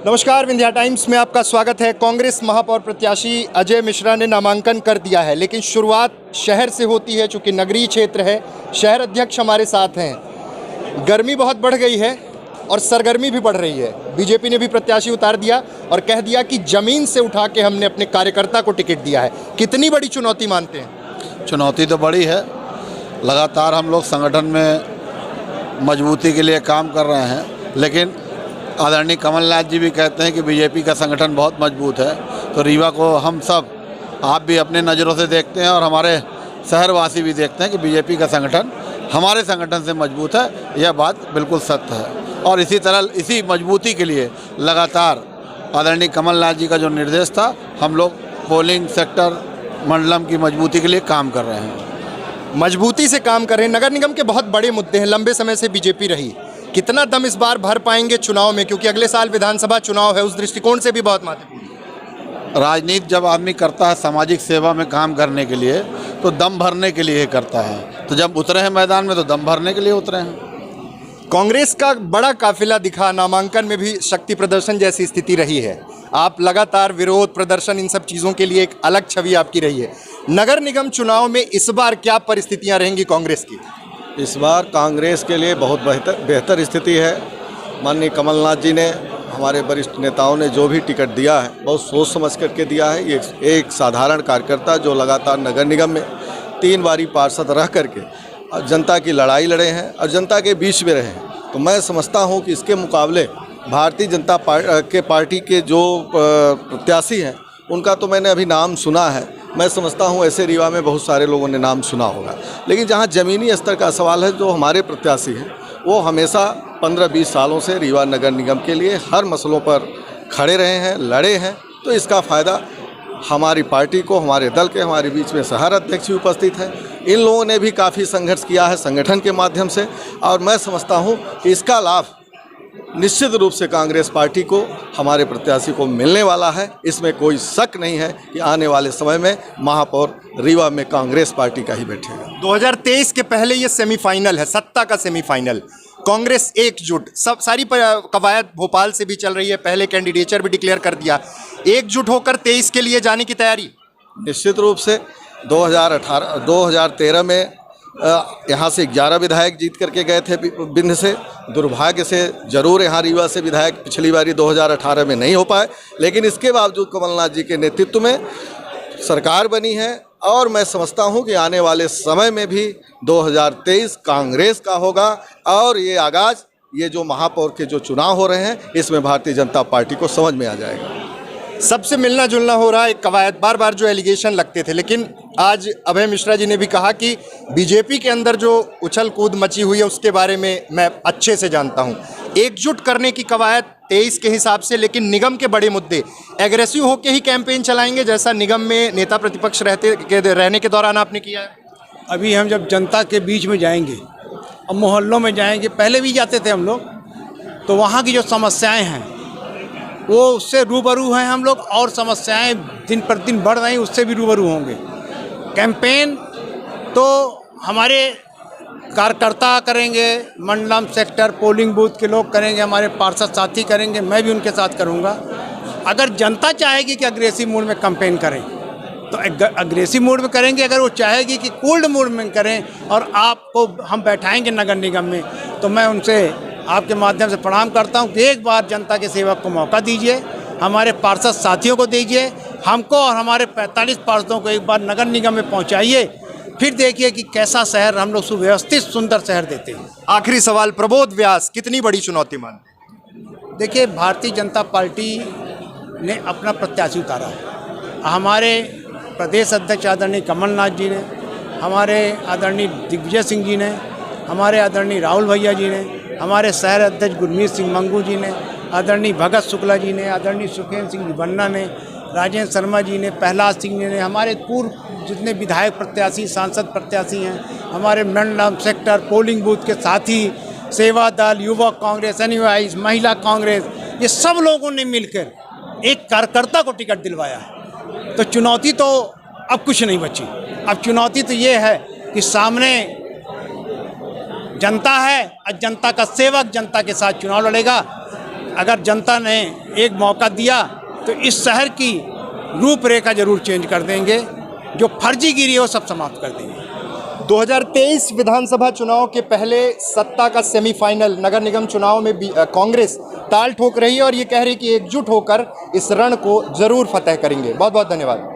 नमस्कार, विंध्या टाइम्स में आपका स्वागत है। कांग्रेस महापौर प्रत्याशी अजय मिश्रा ने नामांकन कर दिया है, लेकिन शुरुआत शहर से होती है। चूंकि नगरीय क्षेत्र है, शहर अध्यक्ष हमारे साथ हैं। गर्मी बहुत बढ़ गई है और सरगर्मी भी बढ़ रही है। बीजेपी ने भी प्रत्याशी उतार दिया और कह दिया कि जमीन से उठा के हमने अपने कार्यकर्ता को टिकट दिया है। कितनी बड़ी चुनौती मानते हैं? चुनौती तो बड़ी है। लगातार हम लोग संगठन में मजबूती के लिए काम कर रहे हैं, लेकिन आदरणीय कमलनाथ जी भी कहते हैं कि बीजेपी का संगठन बहुत मजबूत है। तो रीवा को हम सब, आप भी अपने नज़रों से देखते हैं और हमारे शहरवासी भी देखते हैं कि बीजेपी का संगठन हमारे संगठन से मजबूत है। यह बात बिल्कुल सत्य है और इसी तरह इसी मजबूती के लिए लगातार आदरणीय कमलनाथ जी का जो निर्देश था, हम लोग पोलिंग सेक्टर मंडलम की मजबूती के लिए काम कर रहे हैं। मजबूती से काम कर रहे हैं। नगर निगम के बहुत बड़े मुद्दे हैं, लंबे समय से बीजेपी रही। कितना दम इस बार भर पाएंगे चुनाव में, क्योंकि अगले साल विधानसभा चुनाव है, उस दृष्टिकोण से भी बहुत महत्वपूर्ण। राजनीति जब आदमी करता है सामाजिक सेवा में काम करने के लिए, तो दम भरने के लिए करता है। तो जब उतरे हैं मैदान में तो दम भरने के लिए उतरे हैं। कांग्रेस का बड़ा काफिला दिखा, नामांकन में भी शक्ति प्रदर्शन जैसी स्थिति रही है। आप लगातार विरोध प्रदर्शन, इन सब चीज़ों के लिए एक अलग छवि आपकी रही है। नगर निगम चुनाव में इस बार क्या परिस्थितियां रहेंगी कांग्रेस की? इस बार कांग्रेस के लिए बहुत बेहतर स्थिति है। माननीय कमलनाथ जी ने, हमारे वरिष्ठ नेताओं ने जो भी टिकट दिया है, बहुत सोच समझ करके दिया है। ये एक साधारण कार्यकर्ता जो लगातार नगर निगम में 3 बारी पार्षद रह करके जनता की लड़ाई लड़े हैं और जनता के बीच में रहे हैं। तो मैं समझता हूं कि इसके मुकाबले भारतीय जनता पार्टी के जो प्रत्याशी हैं, उनका तो मैंने अभी नाम सुना है। मैं समझता हूं ऐसे रीवा में बहुत सारे लोगों ने नाम सुना होगा, लेकिन जहां ज़मीनी स्तर का सवाल है, जो हमारे प्रत्याशी हैं वो हमेशा 15-20 सालों से रीवा नगर निगम के लिए हर मसलों पर खड़े रहे हैं, लड़े हैं। तो इसका फ़ायदा हमारी पार्टी को, हमारे दल के, हमारे बीच में शहर अध्यक्ष भी उपस्थित हैं। इन लोगों ने भी काफ़ी संघर्ष किया है संगठन के माध्यम से, और मैं समझता हूँ कि इसका लाभ निश्चित रूप से कांग्रेस पार्टी को, हमारे प्रत्याशी को मिलने वाला है। इसमें कोई शक नहीं है कि आने वाले समय में महापौर रीवा में कांग्रेस पार्टी का ही बैठेगा। 2023 के पहले ये सेमीफाइनल है, सत्ता का सेमीफाइनल। कांग्रेस एकजुट, सब सारी कवायद भोपाल से भी चल रही है, पहले कैंडिडेचर भी डिक्लेयर कर दिया। एकजुट होकर 23 के लिए जाने की तैयारी निश्चित रूप से 2013 में यहाँ से 11 विधायक जीत करके गए थे बिंद से। दुर्भाग्य से जरूर यहाँ रीवा से विधायक पिछली बारी 2018 में नहीं हो पाए, लेकिन इसके बावजूद कमलनाथ जी के नेतृत्व में सरकार बनी है। और मैं समझता हूँ कि आने वाले समय में भी 2023 कांग्रेस का होगा। और ये आगाज़, ये जो महापौर के जो चुनाव हो रहे हैं, इसमें भारतीय जनता पार्टी को समझ में आ जाएगा। सबसे मिलना जुलना हो रहा है, कवायद बार बार जो एलिगेशन लगते थे, लेकिन आज अभय मिश्रा जी ने भी कहा कि बीजेपी के अंदर जो उछल कूद मची हुई है उसके बारे में मैं अच्छे से जानता हूं। एकजुट करने की कवायद 23 के हिसाब से, लेकिन निगम के बड़े मुद्दे एग्रेसिव होकर ही कैंपेन चलाएंगे, जैसा निगम में नेता प्रतिपक्ष रहने के दौरान आपने किया है। अभी हम जब जनता के बीच में जाएंगे और मोहल्लों में जाएंगे, पहले भी जाते थे हम लोग, तो वहाँ की जो समस्याएं हैं वो उससे रूबरू हैं हम लोग, और समस्याएं दिन पर दिन बढ़ रही, उससे भी रूबरू होंगे। कैंपेन तो हमारे कार्यकर्ता करेंगे, मंडलम सेक्टर पोलिंग बूथ के लोग करेंगे, हमारे पार्षद साथी करेंगे, मैं भी उनके साथ करूंगा। अगर जनता चाहेगी कि अग्रेसिव मोड में कैंपेन करें तो अग्रेसिव मोड में करेंगे। अगर वो चाहेगी कि कोल्ड मोड में करें और आपको हम बैठाएंगे नगर निगम में, तो मैं उनसे आपके माध्यम से प्रणाम करता हूं कि एक बार जनता के सेवक को मौका दीजिए, हमारे पार्षद साथियों को दीजिए, हमको और हमारे 45 पार्षदों को एक बार नगर निगम में पहुंचाइए, फिर देखिए कि कैसा शहर हम लोग सुव्यवस्थित सुंदर शहर देते हैं। आखिरी सवाल, प्रबोध व्यास कितनी बड़ी चुनौती मानते? देखिए, भारतीय जनता पार्टी ने अपना प्रत्याशी उतारा है। हमारे प्रदेश अध्यक्ष आदरणीय कमलनाथ जी ने, हमारे आदरणीय दिग्विजय सिंह जी ने, हमारे आदरणीय राहुल भैया जी ने, हमारे शहर अध्यक्ष गुरमीत सिंह मंगू जी ने, आदरणीय भगत शुक्ला जी ने, आदरणीय सुखेंद्र सिंह बन्ना ने, राजेंद्र शर्मा जी ने, प्रहलाद सिंह ने, हमारे पूर्व जितने विधायक प्रत्याशी, सांसद प्रत्याशी हैं, हमारे मंडलम सेक्टर पोलिंग बूथ के साथी, सेवा दल, युवक कांग्रेस, एनयूआई, महिला कांग्रेस, ये सब लोगों ने मिलकर एक कार्यकर्ता को टिकट दिलवाया है। तो चुनौती तो अब कुछ नहीं बची। अब चुनौती तो ये है कि सामने जनता है और जनता का सेवक जनता के साथ चुनाव लड़ेगा। अगर जनता ने एक मौका दिया तो इस शहर की रूपरेखा जरूर चेंज कर देंगे। जो फर्जीगिरी है वो सब समाप्त कर देंगे। 2023 विधानसभा चुनाव के पहले सत्ता का सेमीफाइनल नगर निगम चुनाव में कांग्रेस ताल ठोक रही है और ये कह रही है कि एकजुट होकर इस रण को जरूर फतेह करेंगे। बहुत बहुत धन्यवाद।